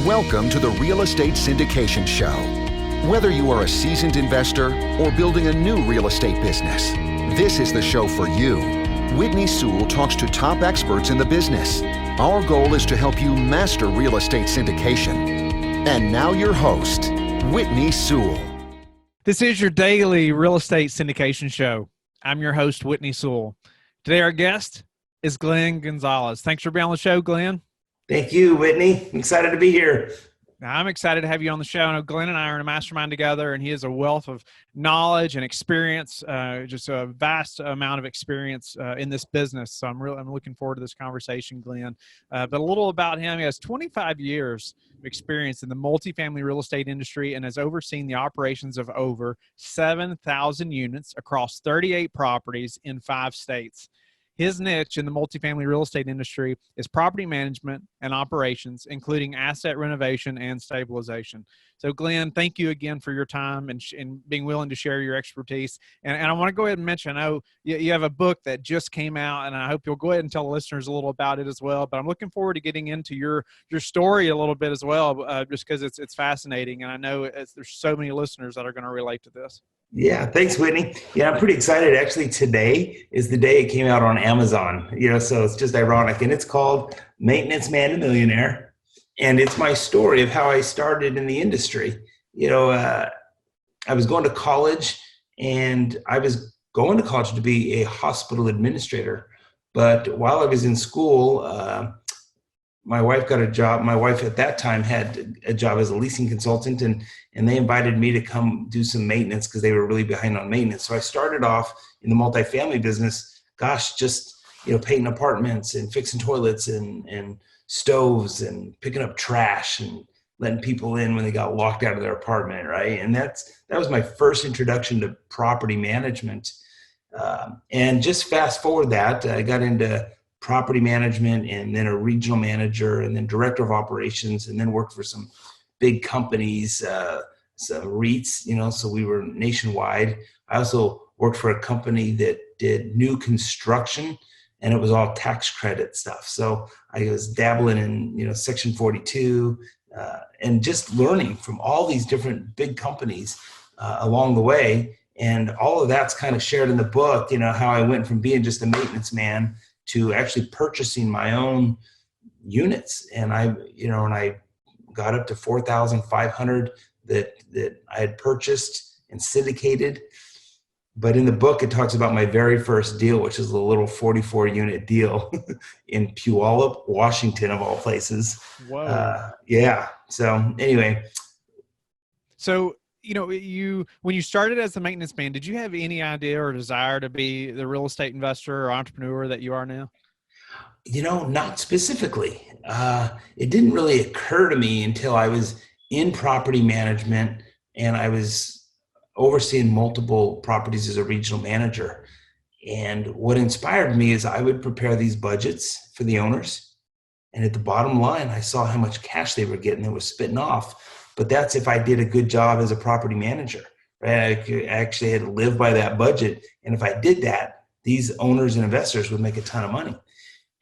Welcome to the Real Estate Syndication Show. Whether you are a seasoned investor or building a new real estate business, this is the show for you. Whitney Sewell talks to top experts in the business. Our goal is to help you master real estate syndication. And now your host, Whitney Sewell. This is your daily real estate syndication show. I'm your host, Whitney Sewell. Today our guest is Glenn Gonzales. Thanks for being on the show, Glenn. Thank you, Whitney. I'm excited to be here. Now, I'm excited to have you on the show. I know Glenn and I are in a mastermind together, and he has a wealth of knowledge and experience, just a vast amount of experience in this business. So I'm looking forward to this conversation, Glenn. But a little about him: he has 25 years of experience in the multifamily real estate industry and has overseen the operations of over 7,000 units across 38 properties in 5 states. His niche in the multifamily real estate industry is property management and operations, including asset renovation and stabilization. So, Glenn, thank you again for your time and being willing to share your expertise. And I want to go ahead and mention, I know you have a book that just came out, and I hope you'll go ahead and tell the listeners a little about it as well. But I'm looking forward to getting into your story a little bit as well, just because it's fascinating. And I know there's so many listeners that are going to relate to this. Yeah, thanks, Whitney. Yeah, I'm pretty excited. Actually, today is the day it came out on Amazon, so it's just ironic. And it's called Maintenance Man to Millionaire. And it's my story of how I started in the industry. I was going to college, and I was going to college to be a hospital administrator. But while I was in school, my wife got a job. My wife at that time had a job as a leasing consultant, and they invited me to come do some maintenance because they were really behind on maintenance. So I started off in the multifamily business, just painting apartments and fixing toilets and stoves and picking up trash and letting people in when they got locked out of their apartment, right? And that was my first introduction to property management. And just fast forward that, I got into property management and then a regional manager and then director of operations, and then worked for some big companies, some REITs, so we were nationwide. I also worked for a company that did new construction, and it was all tax credit stuff. So I was dabbling in, Section 42 and just learning from all these different big companies along the way. And all of that's kind of shared in the book, how I went from being just a maintenance man to actually purchasing my own units. And I got up to 4,500 that I had purchased and syndicated. But in the book, it talks about my very first deal, which is a little 44 unit deal in Puyallup, Washington, of all places. Whoa. Yeah. So anyway. So, when you started as a maintenance man, did you have any idea or desire to be the real estate investor or entrepreneur that you are now? Not specifically. It didn't really occur to me until I was in property management and I was overseeing multiple properties as a regional manager. And what inspired me is I would prepare these budgets for the owners. And at the bottom line, I saw how much cash they were getting that was spitting off. But that's if I did a good job as a property manager, right? I actually had to live by that budget. And if I did that, these owners and investors would make a ton of money.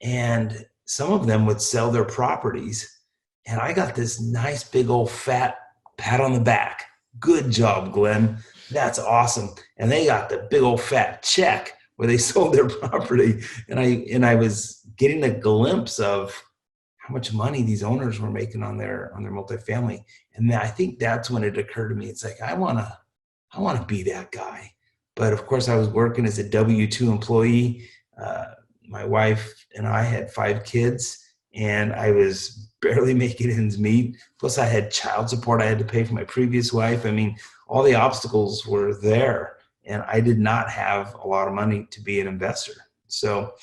And some of them would sell their properties. And I got this nice big old fat pat on the back. Good job, Glenn. That's awesome. And they got the big old fat check where they sold their property. And I was getting a glimpse of how much money these owners were making on their multifamily. And I think that's when it occurred to me. It's like, I want to be that guy. But of course I was working as a W-2 employee. My wife and I had 5 kids, and I was barely making ends meet. Plus I had child support I had to pay for my previous wife. I mean, all the obstacles were there, and I did not have a lot of money to be an investor. So,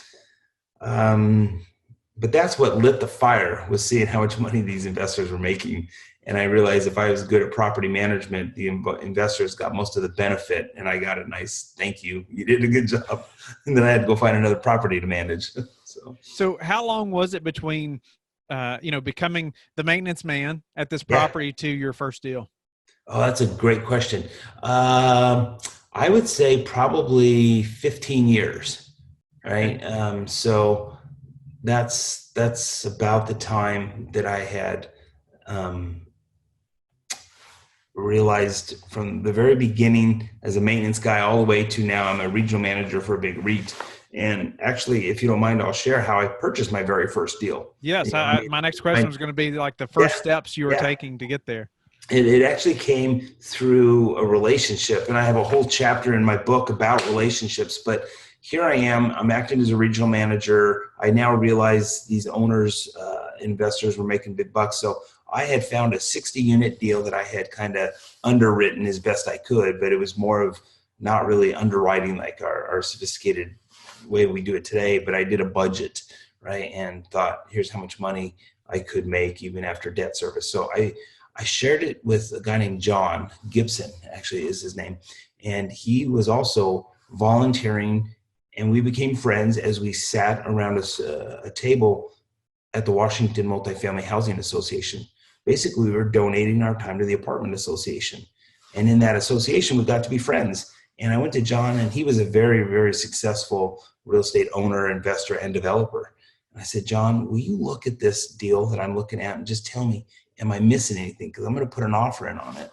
but that's what lit the fire, was seeing how much money these investors were making. And I realized if I was good at property management, the investors got most of the benefit, and I got a nice thank you. You did a good job. And then I had to go find another property to manage. So how long was it between, becoming the maintenance man at this property to your first deal? Oh, that's a great question. I would say probably 15 years, right? So that's about the time that I had realized from the very beginning as a maintenance guy all the way to now I'm a regional manager for a big REIT. And actually, if you don't mind, I'll share how I purchased my very first deal. Yes. My next question was going to be like the first steps you were taking to get there. It actually came through a relationship, and I have a whole chapter in my book about relationships, but here I am, I'm acting as a regional manager. I now realize these owners, investors were making big bucks. So I had found a 60 unit deal that I had kind of underwritten as best I could, but it was more of not really underwriting like our sophisticated way we do it today. But I did a budget, right? And thought, here's how much money I could make even after debt service. So I shared it with a guy named John Gibson, actually is his name. And he was also volunteering, and we became friends as we sat around a table at the Washington Multifamily Housing Association. Basically, we were donating our time to the apartment association. And in that association, we got to be friends. And I went to John, and he was a very, very successful real estate owner, investor, and developer. And I said, John, will you look at this deal that I'm looking at and just tell me, am I missing anything? Because I'm going to put an offer in on it.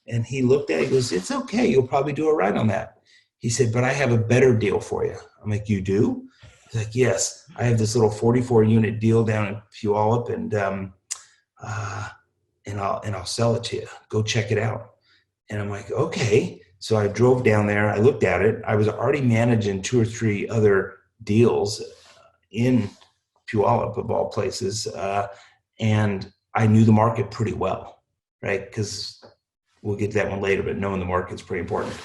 And he looked at it, he goes, it's okay. You'll probably do it right on that. He said, but I have a better deal for you. I'm like, you do? He's like, yes. I have this little 44 unit deal down in Puyallup, and I'll sell it to you. Go check it out. And I'm like, okay. So I drove down there. I looked at it. I was already managing 2 or 3 other deals in Puyallup, of all places. And I knew the market pretty well, right? Because we'll get to that one later, but knowing the market's pretty important.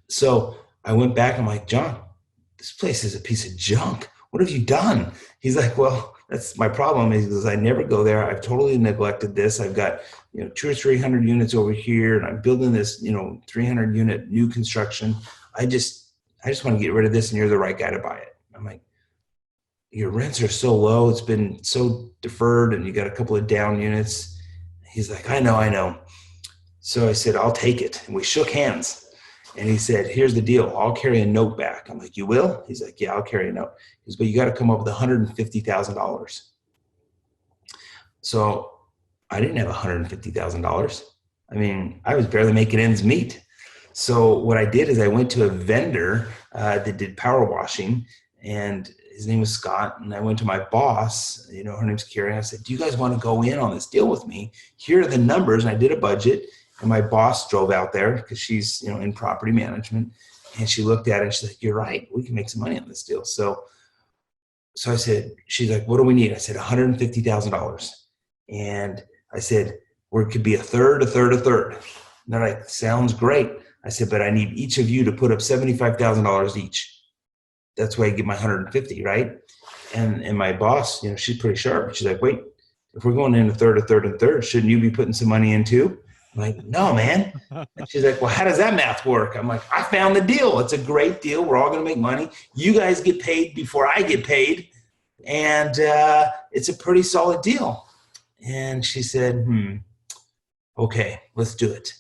So I went back. I'm like, John, this place is a piece of junk. What have you done? He's like, well, that's my problem. He goes, I never go there. I've totally neglected this. I've got, 200 or 300 units over here, and I'm building this, 300 unit new construction. I just want to get rid of this, and you're the right guy to buy it. I'm like, your rents are so low. It's been so deferred, and you got a couple of down units. He's like, I know. So I said, I'll take it. And we shook hands. And he said, here's the deal. I'll carry a note back. I'm like, you will? He's like, yeah, I'll carry a note. He goes, but you got to come up with $150,000. So I didn't have $150,000. I mean, I was barely making ends meet. So what I did is I went to a vendor that did power washing, and his name was Scott. And I went to my boss, her name's Carrie. And I said, do you guys want to go in on this deal with me? Here are the numbers. And I did a budget. And my boss drove out there because she's, in property management, and she looked at it and she's like, you're right. We can make some money on this deal. So I said, she's like, what do we need? I said, $150,000. And I said, it could be a third. And they're like, sounds great. I said, but I need each of you to put up $75,000 each. That's why I get my 150, right? And my boss, she's pretty sharp. She's like, wait, if we're going in a third, shouldn't you be putting some money in too? I'm like, no, man. And she's like, well, how does that math work? I'm like, I found the deal. It's a great deal. We're all going to make money. You guys get paid before I get paid. And it's a pretty solid deal. And she said, okay, let's do it.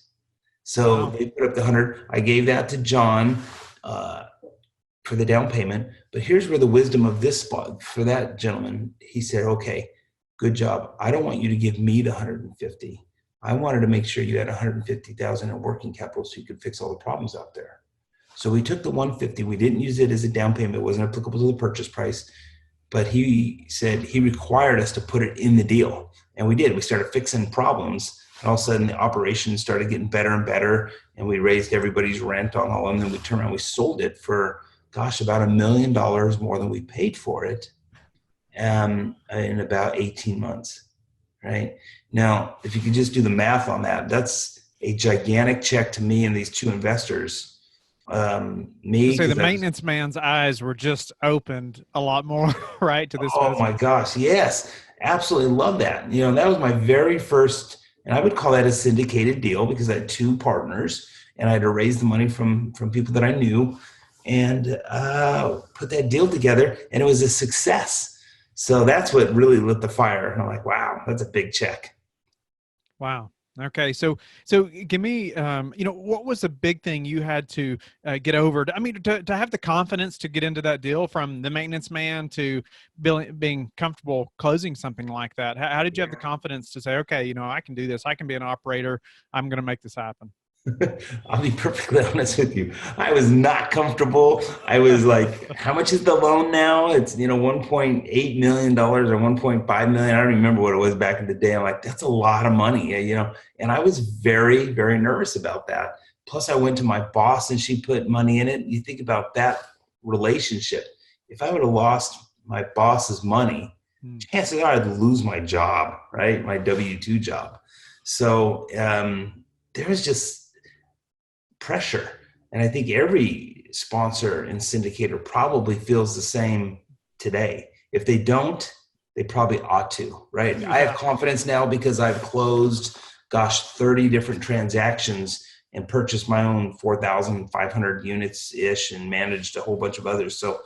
So they put up the 100. I gave that to John for the down payment. But here's where the wisdom of this spot for that gentleman, he said, okay, good job. I don't want you to give me the 150. I wanted to make sure you had 150,000 in working capital so you could fix all the problems out there. So we took the 150. We didn't use it as a down payment. It wasn't applicable to the purchase price, but he said he required us to put it in the deal. And we did. We started fixing problems. And all of a sudden the operations started getting better and better. And we raised everybody's rent on all of them. And then we turned around, we sold it for, about $1 million more than we paid for it in about 18 months. Right now, if you could just do the math on that, that's a gigantic check to me and these 2 investors. The maintenance man's eyes were just opened a lot more, right? To this. Oh my gosh. Yes, absolutely love that. That was my very first, and I would call that a syndicated deal because I had 2 partners and I had to raise the money from people that I knew and put that deal together, and it was a success. So that's what really lit the fire. And I'm like, wow, that's a big check. Wow. Okay. So give me, what was the big thing you had to get over? I mean, to have the confidence to get into that deal from the maintenance man to being comfortable closing something like that. How did you have the confidence to say, okay, I can do this. I can be an operator. I'm going to make this happen. I'll be perfectly honest with you. I was not comfortable. I was like, how much is the loan now? It's, $1.8 million or 1.5 million. I don't remember what it was back in the day. I'm like, that's a lot of money, and I was very, very nervous about that. Plus I went to my boss and she put money in it. You think about that relationship. If I would have lost my boss's money, chances are I'd lose my job, right? My W-2 job. So there was just pressure. And I think every sponsor and syndicator probably feels the same today. If they don't, they probably ought to, right? I have confidence now because I've closed, 30 different transactions and purchased my own 4,500 units-ish and managed a whole bunch of others. So,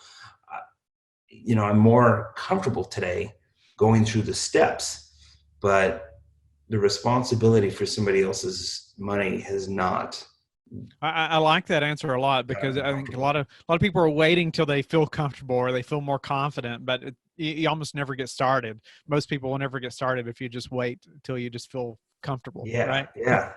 I'm more comfortable today going through the steps, but the responsibility for somebody else's money has not. I like that answer a lot because I think a lot of people are waiting till they feel comfortable or they feel more confident, but you almost never get started. Most people will never get started if you just wait till you just feel comfortable. Yeah. Right?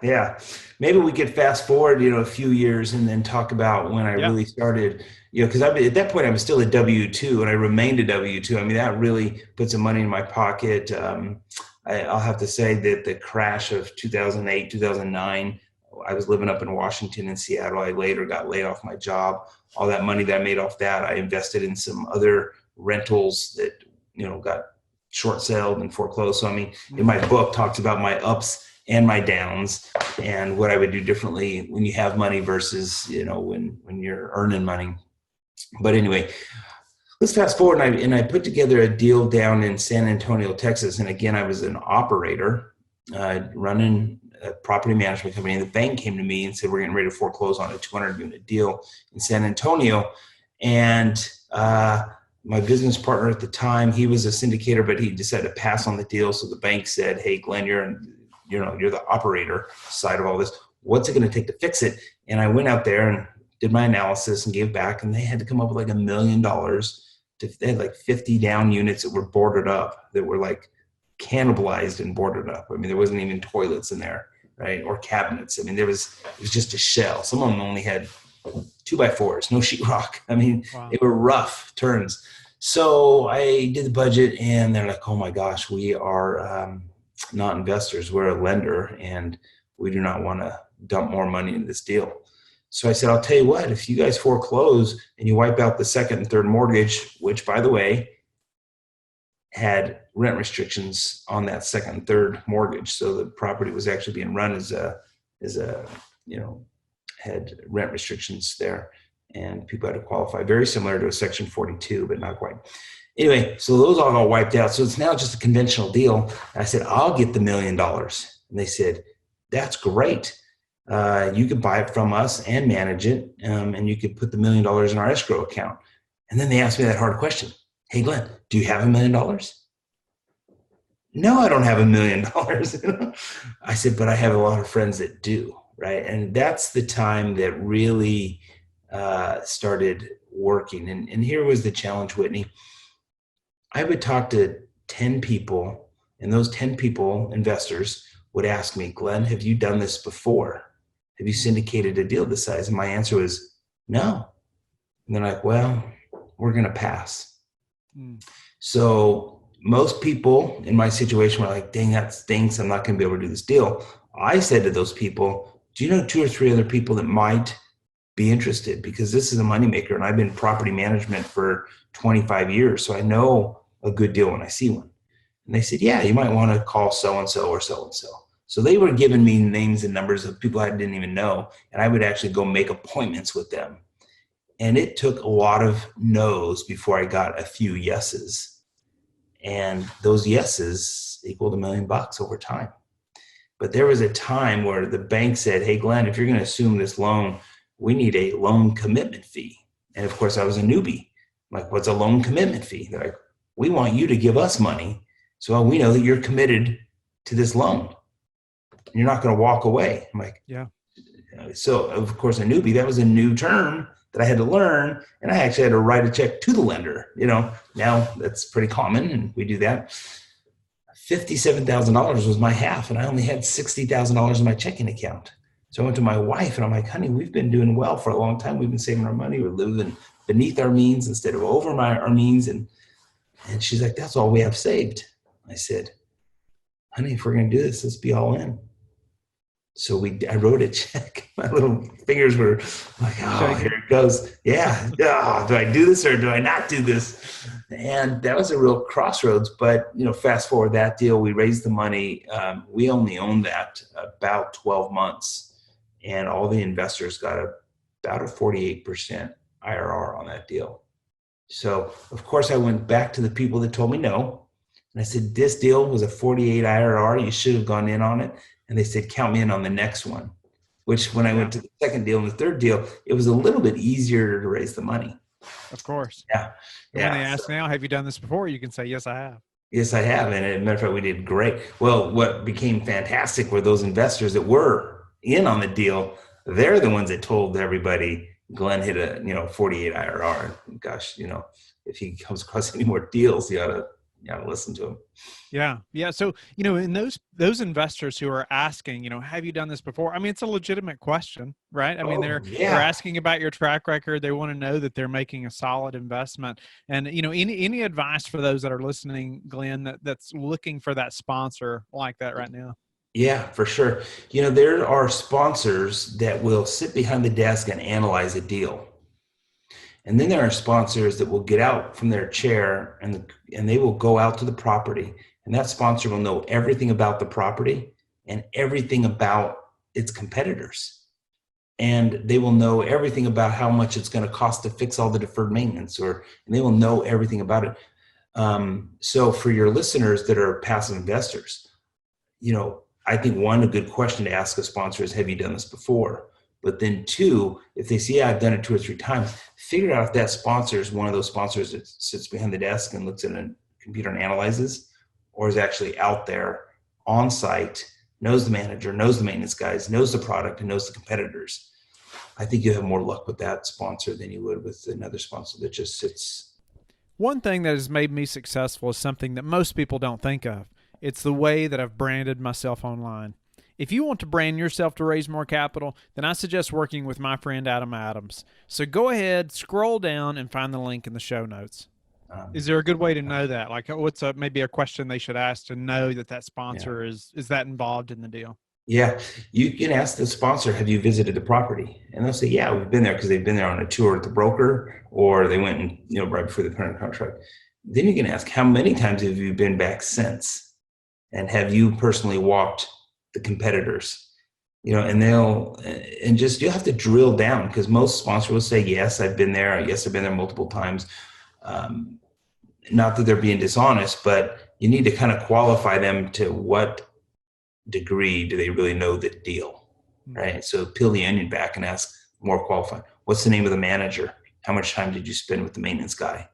Yeah. Maybe we could fast forward, a few years and then talk about when I really started, because at that point I was still a W-2 and I remained a W-2. I mean, that really put some money in my pocket. I'll have to say that the crash of 2008, 2009, I was living up in Washington and Seattle. I later got laid off my job. All that money that I made off that, I invested in some other rentals that, got short sold and foreclosed. So, I mean, in my book talks about my ups and my downs and what I would do differently when you have money versus, when you're earning money. But anyway, let's fast forward. And I put together a deal down in San Antonio, Texas. And again, I was an operator running a property management company, and the bank came to me and said, we're getting ready to foreclose on a 200-unit deal in San Antonio. And my business partner at the time, he was a syndicator, but he decided to pass on the deal. So the bank said, hey, Glenn, you're the operator side of all this. What's it going to take to fix it? And I went out there and did my analysis and gave back, and they had to come up with like $1 million. They had like 50 down units that were boarded up, that were like cannibalized and boarded up. I mean, there wasn't even toilets in there, right? Or cabinets. I mean, it was just a shell. Some of them only had 2x4s, no sheetrock. I mean, They were rough turns. So I did the budget and they're like, oh my gosh, we are not investors. We're a lender and we do not want to dump more money in this deal. So I said, I'll tell you what, if you guys foreclose and you wipe out the second and third mortgage, which by the way, had rent restrictions on that second and third mortgage. So the property was actually being run as a had rent restrictions there and people had to qualify, very similar to a Section 42, but not quite. Anyway, so those all got wiped out. So it's now just a conventional deal. I said, I'll get the $1 million. And they said, that's great. You could buy it from us and manage it. And you could put the $1 million in our escrow account. And then they asked me that hard question. Hey, Glenn, do you have $1 million? No, I don't have $1 million. I said, but I have a lot of friends that do, right? And that's the time that really started working. And here was the challenge, Whitney. I would talk to 10 people, and those 10 people, investors, would ask me, Glenn, have you done this before? Have you syndicated a deal this size? And my answer was no. And they're like, well, we're going to pass. So most people in my situation were like, dang, that stinks. I'm not going to be able to do this deal. I said to those people, do you know 2 or 3 other people that might be interested? Because this is a moneymaker, and I've been in property management for 25 years. So I know a good deal when I see one. And they said, yeah, you might want to call so-and-so or so-and-so. So they were giving me names and numbers of people I didn't even know. And I would actually go make appointments with them. And it took a lot of no's before I got a few yeses. And those yeses equaled $1 million over time. But there was a time where the bank said, hey, Glenn, if you're going to assume this loan, we need a loan commitment fee. And of course, I was a newbie. I'm like, what's a loan commitment fee? They're like, we want you to give us money so we know that you're committed to this loan. You're not going to walk away. I'm like, Yeah. so of course a newbie, that was a new term that I had to learn. And I actually had to write a check to the lender. Now that's pretty common and we do that. $57,000 was my half, and I only had $60,000 in my checking account. So I went to my wife and I'm like, honey, we've been doing well for a long time. We've been saving our money. We're living beneath our means instead of over our means. And she's like, that's all we have saved. I said, honey, if we're going to do this, let's be all in. So I wrote a check. My little fingers were like, oh, here it goes. Yeah. Do I do this or do I not do this? And that was a real crossroads. But, fast forward that deal, we raised the money. We only owned that about 12 months. And all the investors got about a 48% IRR on that deal. So, of course, I went back to the people that told me no. And I said, this deal was a 48 IRR. You should have gone in on it. And they said, count me in on the next one, which when I went to the second deal and the third deal, it was a little bit easier to raise the money. Of course. Yeah. When they ask now, have you done this before? You can say, yes, I have. Yes, I have. And as a matter of fact, we did great. Well, what became fantastic were those investors that were in on the deal. They're the ones that told everybody Glenn hit a 48 IRR. Gosh, if he comes across any more deals, you ought to listen to him. Yeah. So, in those investors who are asking, have you done this before? I mean, it's a legitimate question, right? I mean, they're asking about your track record. They want to know that they're making a solid investment. And, any advice for those that are listening, Glenn, that's looking for that sponsor like that right now? Yeah, for sure. There are sponsors that will sit behind the desk and analyze a deal. And then there are sponsors that will get out from their chair and they will go out to the property, and that sponsor will know everything about the property and everything about its competitors. And they will know everything about how much it's going to cost to fix all the deferred maintenance, and they will know everything about it. So for your listeners that are passive investors, I think a good question to ask a sponsor is, have you done this before? But then two, if they see, I've done it 2 or 3 times, figure out if that sponsor is one of those sponsors that sits behind the desk and looks at a computer and analyzes, or is actually out there on site, knows the manager, knows the maintenance guys, knows the product, and knows the competitors. I think you have more luck with that sponsor than you would with another sponsor that just sits. One thing that has made me successful is something that most people don't think of. It's the way that I've branded myself online. If you want to brand yourself to raise more capital, then I suggest working with my friend Adam Adams. So go ahead, scroll down, and find the link in the show notes. Is there a good way to know that? Like, what's maybe a question they should ask to know that sponsor is that involved in the deal? Yeah, you can ask the sponsor, have you visited the property? And they'll say, yeah, we've been there, because they've been there on a tour with the broker, or they went and, right before the current contract. Then you can ask, how many times have you been back since? And have you personally walked the competitors? And you'll have to drill down, because most sponsors will say, yes, I've been there. Yes, I've been there multiple times. Not that they're being dishonest, but you need to kind of qualify them to what degree do they really know the deal, right? So peel the onion back and ask more qualified. What's the name of the manager? How much time did you spend with the maintenance guy?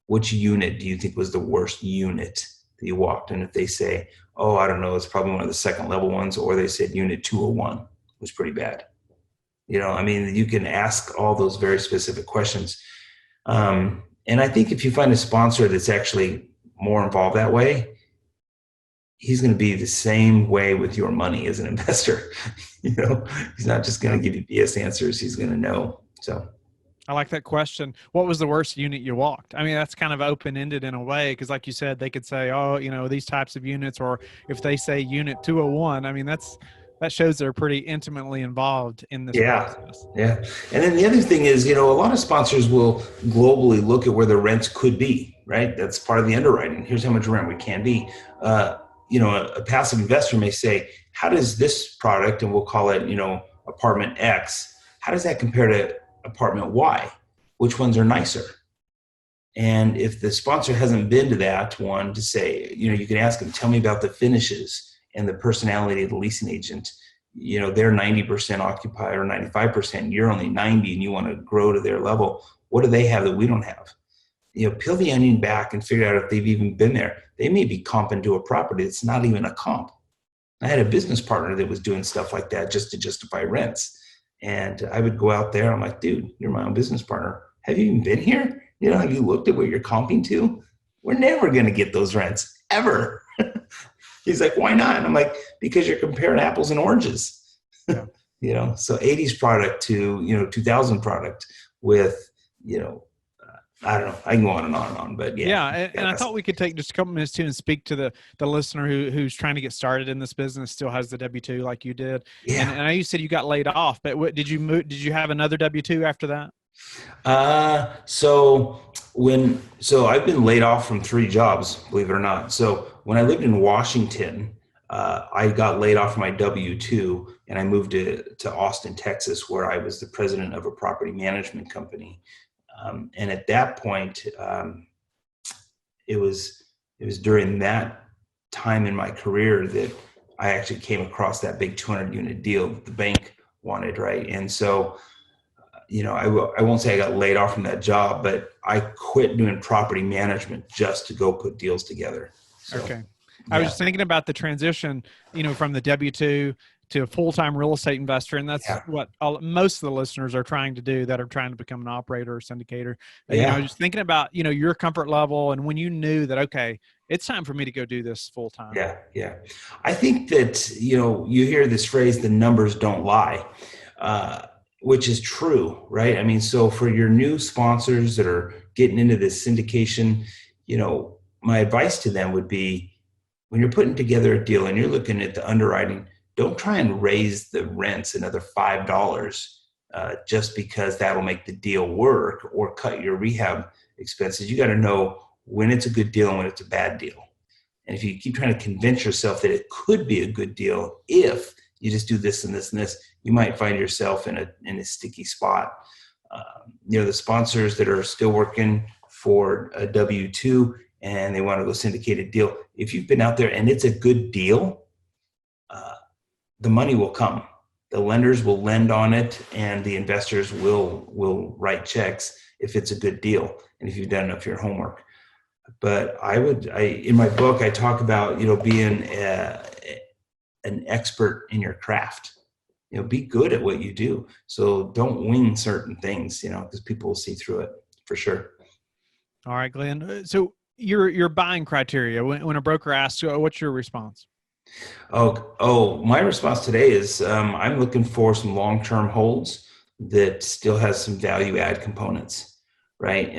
Which unit do you think was the worst unit that you walked? And if they say, oh, I don't know, it's probably one of the second level ones, or they said unit 201 was pretty bad. You can ask all those very specific questions. And I think if you find a sponsor that's actually more involved that way, he's going to be the same way with your money as an investor. He's not just going to give you BS answers. He's going to know. So I like that question. What was the worst unit you walked? I mean, that's kind of open-ended in a way, because like you said, they could say, oh, these types of units, or if they say unit 201, I mean, that shows they're pretty intimately involved in this process. Yeah. And then the other thing is, a lot of sponsors will globally look at where the rents could be, right? That's part of the underwriting. Here's how much rent we can be. A passive investor may say, how does this product, and we'll call it, apartment X, how does that compare to apartment Y? Which ones are nicer? And if the sponsor hasn't been to that one, to say, you can ask them, tell me about the finishes and the personality of the leasing agent. They're 90% occupied or 95%. You're only 90 and you want to grow to their level. What do they have that we don't have? Peel the onion back and figure out if they've even been there. They may be comping to a property that's not even a comp. I had a business partner that was doing stuff like that just to justify rents. And I would go out there. I'm like, dude, you're my own business partner. Have you even been here? Have you looked at what you're comping to? We're never going to get those rents ever. He's like, why not? And I'm like, because you're comparing apples and oranges. Yeah. So 80s product to, 2000 product with, I don't know. I can go on and on and on, but yeah. And I thought we could take just a couple minutes too and speak to the listener who's trying to get started in this business, still has the W-2 like you did. Yeah. And I know you said you got laid off, but did you have another W-2 after that? So I've been laid off from 3 jobs, believe it or not. So when I lived in Washington, I got laid off from my W-2 and I moved to Austin, Texas, where I was the president of a property management company. And at that point, it was during that time in my career that I actually came across that big 200 unit deal that the bank wanted, right? And so, I won't say I got laid off from that job, but I quit doing property management just to go put deals together. So, okay. I was just thinking about the transition, from the W-2 to a full-time real estate investor. And that's what most of the listeners are trying to do that are trying to become an operator or syndicator. Just thinking about, your comfort level and when you knew that, okay, it's time for me to go do this full-time. Yeah. I think that, you hear this phrase, the numbers don't lie, which is true, right? I mean, so for your new sponsors that are getting into this syndication, my advice to them would be, when you're putting together a deal and you're looking at the underwriting, don't try and raise the rents another $5 just because that'll make the deal work or cut your rehab expenses. You got to know when it's a good deal and when it's a bad deal. And if you keep trying to convince yourself that it could be a good deal if you just do this and this and this, you might find yourself in a sticky spot. The sponsors that are still working for a W-2 and they want to go syndicated deal, if you've been out there and it's a good deal, the money will come. The lenders will lend on it and the investors will write checks if it's a good deal and if you've done enough of your homework. But in my book, I talk about, being an expert in your craft. Be good at what you do. So don't wing certain things, because people will see through it for sure. All right, Glenn. So your buying criteria, when a broker asks, what's your response? My response today is I'm looking for some long-term holds that still has some value add components, right?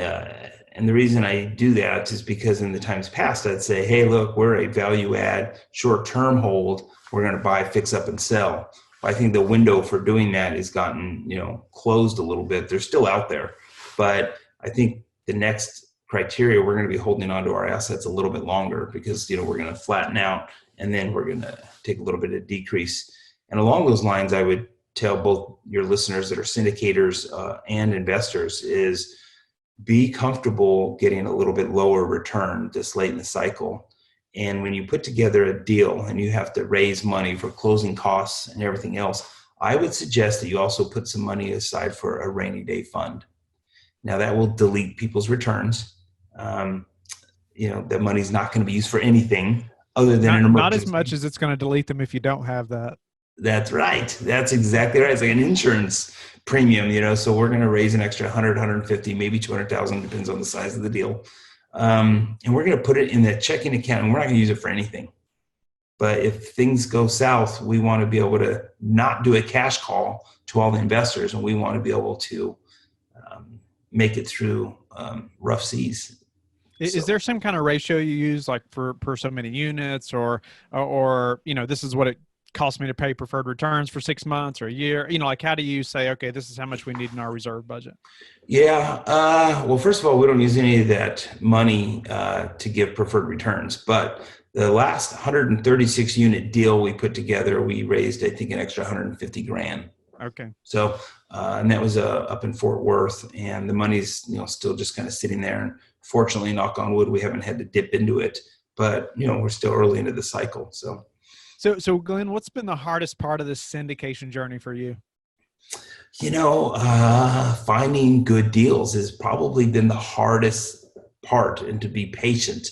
And the reason I do that is because in the times past, I'd say, hey, look, we're a value add short-term hold. We're going to buy, fix up and sell. I think the window for doing that has gotten, closed a little bit. They're still out there, but I think the next criteria, we're going to be holding onto our assets a little bit longer because, we're going to flatten out and then we're going to take a little bit of decrease. And along those lines, I would tell both your listeners that are syndicators and investors is be comfortable getting a little bit lower return this late in the cycle. And when you put together a deal and you have to raise money for closing costs and everything else, I would suggest that you also put some money aside for a rainy day fund. Now that will delete people's returns. That money's not going to be used for anything other than an emergency. Not as much as it's going to delete them if you don't have that. That's right. That's exactly right. It's like an insurance premium, so we're going to raise an extra 100, 150, maybe 200,000, depends on the size of the deal. And we're going to put it in the checking account and we're not going to use it for anything. But if things go south, we want to be able to not do a cash call to all the investors, and we want to be able to make it through rough seas. Is there some kind of ratio you use, like per so many units, or this is what it costs me to pay preferred returns for 6 months or a year? Like how do you say, okay, this is how much we need in our reserve budget? Yeah. Well, first of all, we don't use any of that money to give preferred returns. But the last 136 unit deal we put together, we raised, I think, an extra 150 grand. Okay. So, and that was up in Fort Worth, and the money's, still just kind of sitting there. And fortunately, knock on wood, we haven't had to dip into it, but, we're still early into the cycle. So Glenn, what's been the hardest part of this syndication journey for you? Finding good deals has probably been the hardest part, and to be patient.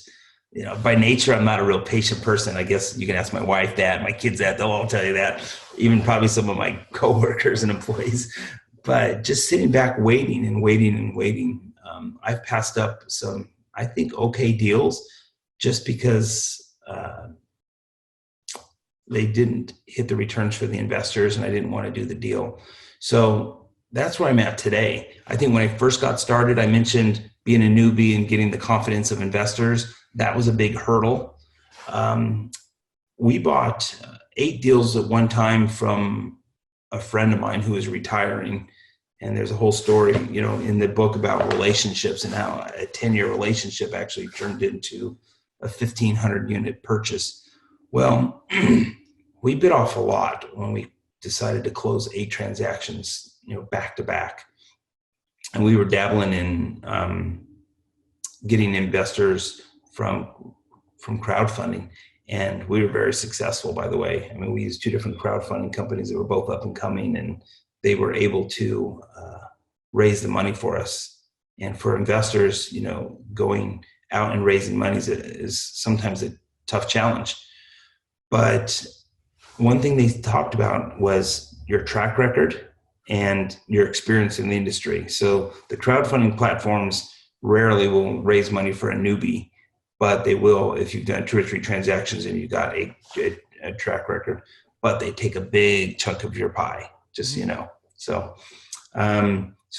by nature, I'm not a real patient person. I guess you can ask my wife that, my kids that, they'll all tell you that, even probably some of my coworkers and employees. But just sitting back, waiting and waiting and waiting. I've passed up some, I think, okay deals just because they didn't hit the returns for the investors, and I didn't want to do the deal. So that's where I'm at today. I think when I first got started, I mentioned being a newbie and getting the confidence of investors. That was a big hurdle. We bought 8 deals at one time from a friend of mine who was retiring. And there's a whole story, in the book about relationships and how a 10-year relationship actually turned into a 1,500 unit purchase. Well, we bit off a lot when we decided to close 8 transactions, back to back. And we were dabbling in getting investors from crowdfunding. And we were very successful, by the way. I mean, we used 2 different crowdfunding companies that were both up and coming, and they were able to raise the money for us. And for investors, going out and raising money is sometimes a tough challenge. But one thing they talked about was your track record and your experience in the industry. So the crowdfunding platforms rarely will raise money for a newbie, but they will if you've done 2 or 3 transactions and you got a track record. But they take a big chunk of your pie, just so you know. So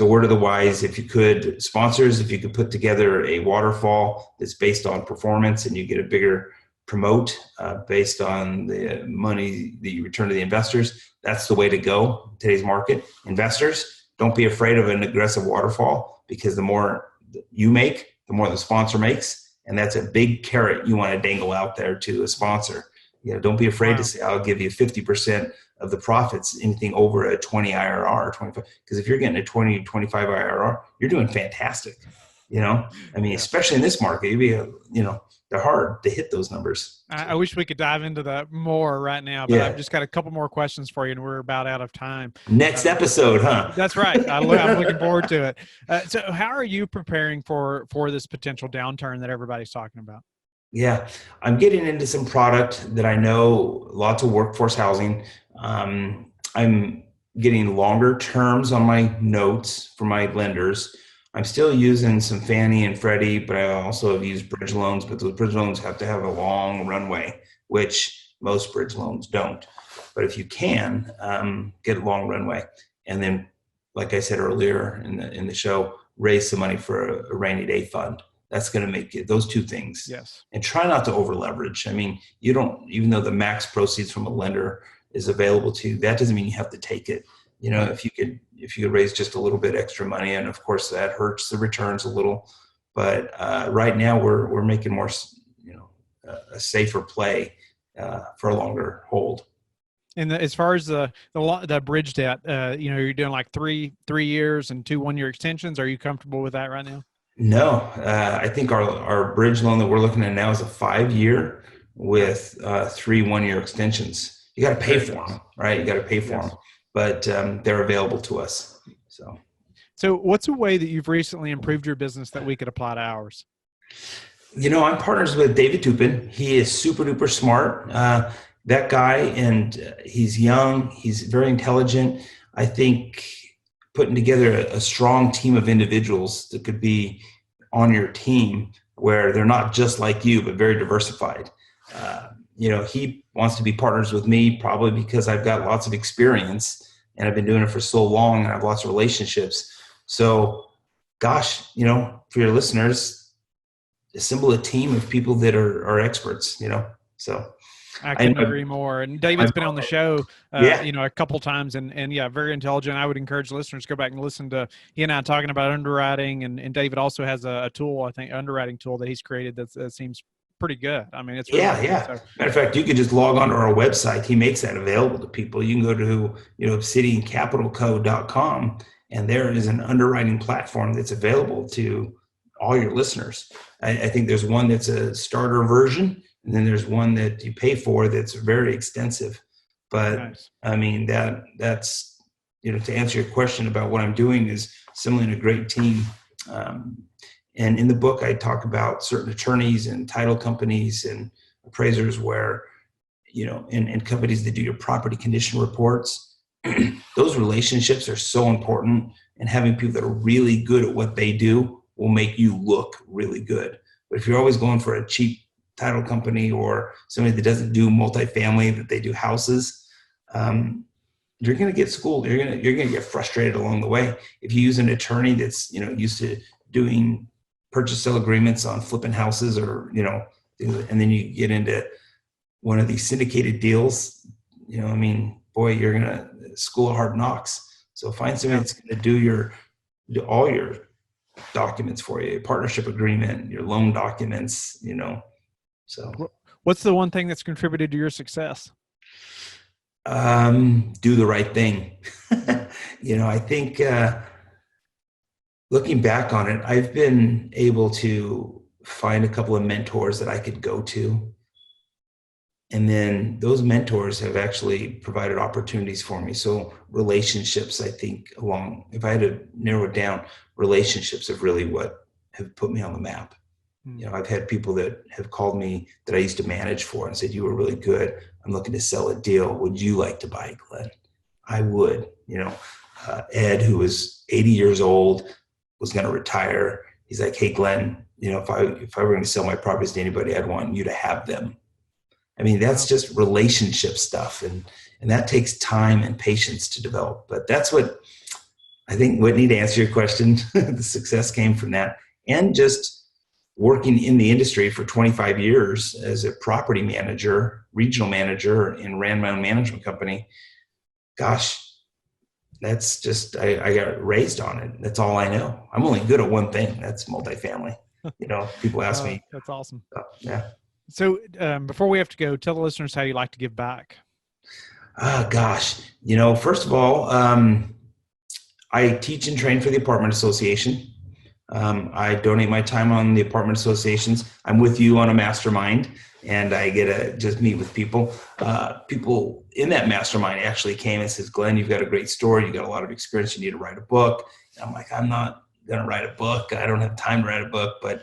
word of the wise, if you could, sponsors, if you could put together a waterfall that's based on performance and you get a bigger promote based on the money that you return to the investors, that's the way to go in today's market. Investors, don't be afraid of an aggressive waterfall, because the more you make, the more the sponsor makes. And that's a big carrot you want to dangle out there to a sponsor. Don't be afraid to say, I'll give you 50% of the profits, anything over a 20 IRR, 25. Because if you're getting a 20, 25 IRR, you're doing fantastic. Especially in this market, they're hard to hit those numbers. I wish we could dive into that more right now, but I've just got a couple more questions for you, and we're about out of time. Next episode, huh? That's right. I'm looking forward to it. So how are you preparing for this potential downturn that everybody's talking about? Yeah, I'm getting into some product that I know, lots of workforce housing. I'm getting longer terms on my notes for my lenders. I'm still using some Fannie and Freddie, but I also have used bridge loans, but those bridge loans have to have a long runway, which most bridge loans don't. But if you can, get a long runway. And then, like I said earlier in the show, raise some money for a rainy day fund. That's going to make it, those 2 things. Yes. And try not to over leverage. I mean, you don't, even though the max proceeds from a lender is available to you, that doesn't mean you have to take it. If you could raise just a little bit extra money, and of course that hurts the returns a little, but right now we're making more, a safer play for a longer hold. And as far as the bridge debt, you're doing like 3 years and 2 1-year extensions. Are you comfortable with that right now? No, I think our bridge loan that we're looking at now is a 5-year with 3 1-year extensions. You got to pay for them, right? You got to pay for them, but they're available to us. So what's a way that you've recently improved your business that we could apply to ours? I'm partners with David Tupin. He is super duper smart. That guy, and he's young. He's very intelligent. I think putting together a strong team of individuals that could be on your team where they're not just like you, but very diversified. He wants to be partners with me probably because I've got lots of experience and I've been doing it for so long and I have lots of relationships. So gosh, for your listeners, assemble a team of people that are experts, so. I couldn't agree more. And David's been on the show, a couple times, and very intelligent. I would encourage listeners to go back and listen to he and I talking about underwriting. And David also has a tool, I think, underwriting tool that he's created that seems pretty good. I mean, it's really good. So, matter of fact, you could just log on to our website. He makes that available to people. You can go to obsidiancapitalco.com, and there is an underwriting platform that's available to all your listeners. I think there's one that's a starter version. And then there's one that you pay for that's very extensive. But nice. I mean, that's, to answer your question about what I'm doing is assembling a great team. And in the book, I talk about certain attorneys and title companies and appraisers where, and companies that do your property condition reports, those relationships are so important, and having people that are really good at what they do will make you look really good. But if you're always going for a cheap title company or somebody that doesn't do multifamily, that they do houses, you're going to get schooled. You're going to get frustrated along the way. If you use an attorney that's, used to doing purchase sale agreements on flipping houses or, and then you get into one of these syndicated deals, boy, you're going to school of hard knocks. So find somebody that's going to do all your documents for you, your partnership agreement, your loan documents, so. What's the one thing that's contributed to your success? Do the right thing. I think looking back on it, I've been able to find a couple of mentors that I could go to. And then those mentors have actually provided opportunities for me. So relationships, I think if I had to narrow it down, relationships have really what have put me on the map. I've had people that have called me that I used to manage for and said, you were really good. I'm looking to sell a deal. Would you like to buy it, Glenn? I would. Ed, who was 80 years old, was going to retire. He's like, hey, Glenn, if I were going to sell my properties to anybody, I'd want you to have them. That's just relationship stuff. And that takes time and patience to develop. But that's what I think, Whitney, to answer your question, the success came from that. And just working in the industry for 25 years as a property manager, regional manager, and ran my own management company. Gosh, that's just, I got raised on it. That's all I know. I'm only good at one thing. That's multifamily. People ask me. That's awesome. Yeah. So before we have to go, tell the listeners how you like to give back. Gosh, first of all, I teach and train for the apartment association. I donate my time on the apartment associations. I'm with you on a mastermind, and I get to just meet with people. People in that mastermind actually came and says, Glenn, you've got a great story. You've got a lot of experience. You need to write a book. And I'm like, I'm not going to write a book. I don't have time to write a book. But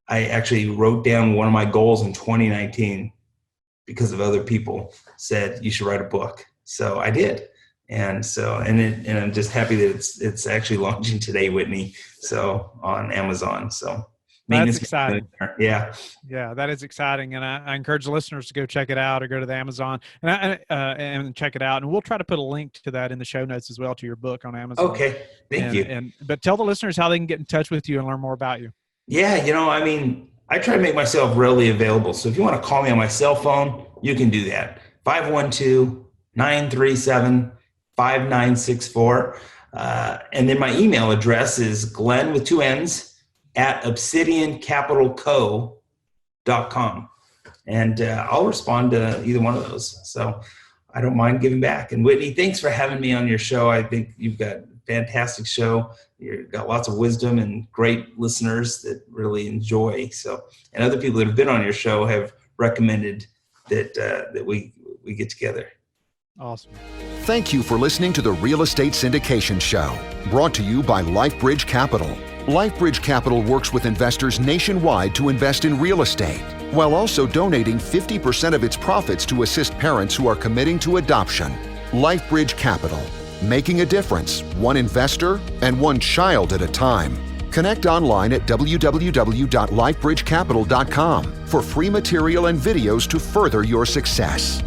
I actually wrote down one of my goals in 2019 because of other people said you should write a book. So I did. And I'm just happy that it's actually launching today, Whitney. So on Amazon. So that's exciting. Yeah. Yeah, that is exciting. And I encourage the listeners to go check it out or go to the Amazon and check it out. And we'll try to put a link to that in the show notes as well, to your book on Amazon. Okay. Thank you. But tell the listeners how they can get in touch with you and learn more about you. Yeah. I try to make myself readily available. So if you want to call me on my cell phone, you can do that. 512-937-5964. And then my email address is Glenn with 2 N's @obsidiancapitalco.com. And I'll respond to either one of those. So I don't mind giving back. And Whitney, thanks for having me on your show. I think you've got a fantastic show. You've got lots of wisdom and great listeners that really enjoy. So, and other people that have been on your show have recommended that we get together. Awesome. Thank you for listening to the Real Estate Syndication Show, brought to you by Life Bridge Capital. Life Bridge Capital works with investors nationwide to invest in real estate, while also donating 50% of its profits to assist parents who are committing to adoption. Life Bridge Capital, making a difference, one investor and one child at a time. Connect online at www.lifebridgecapital.com for free material and videos to further your success.